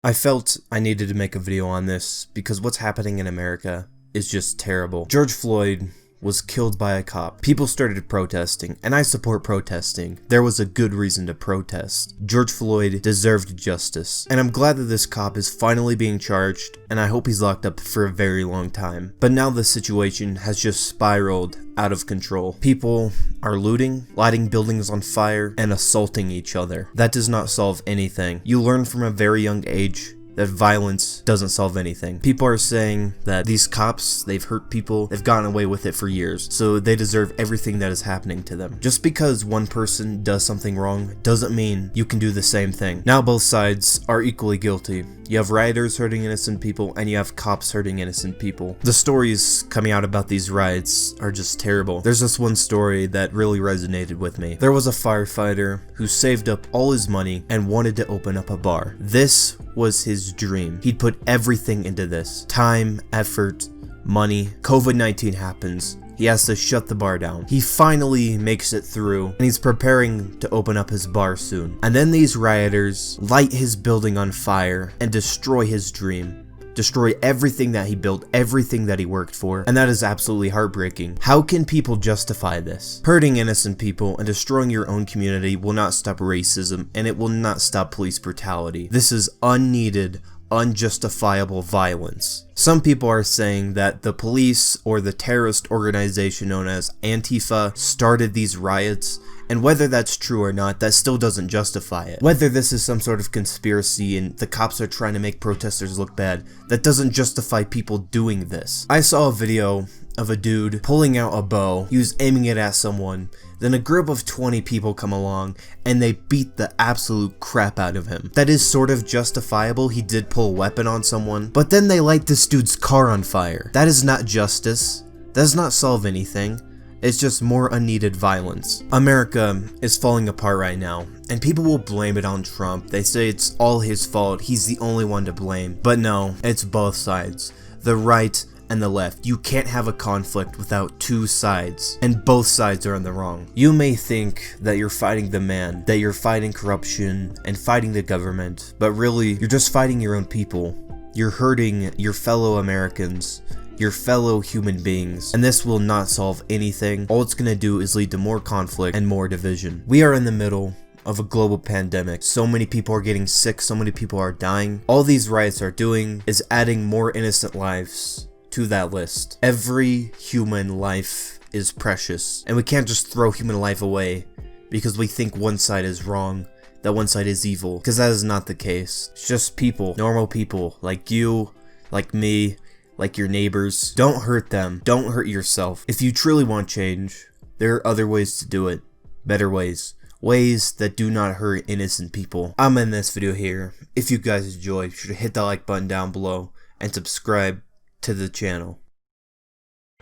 I felt I needed to make a video on this because what's happening in America is just terrible. George Floyd was killed by a cop. People started protesting, and I support protesting. There was a good reason to protest. George Floyd deserved justice, and I'm glad that this cop is finally being charged, and I hope he's locked up for a very long time. But now the situation has just spiraled out of control. People are looting, lighting buildings on fire, and assaulting each other. That does not solve anything. You learn from a very young age that violence doesn't solve anything. People are saying that these cops, they've hurt people, they've gotten away with it for years, so they deserve everything that is happening to them. Just because one person does something wrong doesn't mean you can do the same thing. Now both sides are equally guilty. You have rioters hurting innocent people, and you have cops hurting innocent people. The stories coming out about these riots are just terrible. There's this one story that really resonated with me. There was a firefighter who saved up all his money and wanted to open up a bar. This was his dream. He'd put everything into this. Time, effort, money. COVID-19 happens. He has to shut the bar down. He finally makes it through, and he's preparing to open up his bar soon. And then these rioters light his building on fire and destroy his dream. Destroy everything that he built, everything that he worked for, and that is absolutely heartbreaking. How can people justify this? Hurting innocent people and destroying your own community will not stop racism, and it will not stop police brutality. This is unneeded, unjustifiable violence. Some people are saying that the police or the terrorist organization known as Antifa started these riots, and whether that's true or not, that still doesn't justify it. Whether this is some sort of conspiracy and the cops are trying to make protesters look bad, that doesn't justify people doing this. I saw a video of a dude pulling out a bow. He was aiming it at someone. Then a group of 20 people come along and they beat the absolute crap out of him. That is sort of justifiable. He did pull a weapon on someone, but then they light this dude's car on fire. That is not justice. That does not solve anything. It's just more unneeded violence. America is falling apart right now, and people will blame it on Trump. They say it's all his fault. He's the only one to blame. But no, it's both sides. The right and the left. You can't have a conflict without two sides, and both sides are in the wrong. You may think that you're fighting the man, that you're fighting corruption and fighting the government, but really, you're just fighting your own people. You're hurting your fellow Americans, your fellow human beings, and this will not solve anything. All it's gonna do is lead to more conflict and more division. We are in the middle of a global pandemic. So many people are getting sick, so many people are dying. All these riots are doing is adding more innocent lives to that list. Every human life is precious, and we can't just throw human life away because we think one side is wrong, that one side is evil, because that is not the case. It's just people, normal people, like you, like me, like your neighbors. Don't hurt them. Don't hurt yourself. If you truly want change, there are other ways to do it. Better ways. Ways that do not hurt innocent people. I'm in this video here. If you guys enjoyed, be sure to hit that like button down below and subscribe to the channel.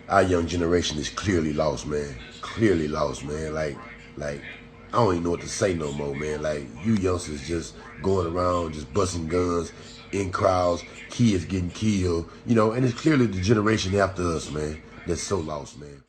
Our young generation is clearly lost, man. Clearly lost, man. Like, I don't even know what to say no more, man. Like, you youngsters just going around, just busting guns in crowds, kids getting killed, you know, and it's clearly the generation after us, man, that's so lost, man.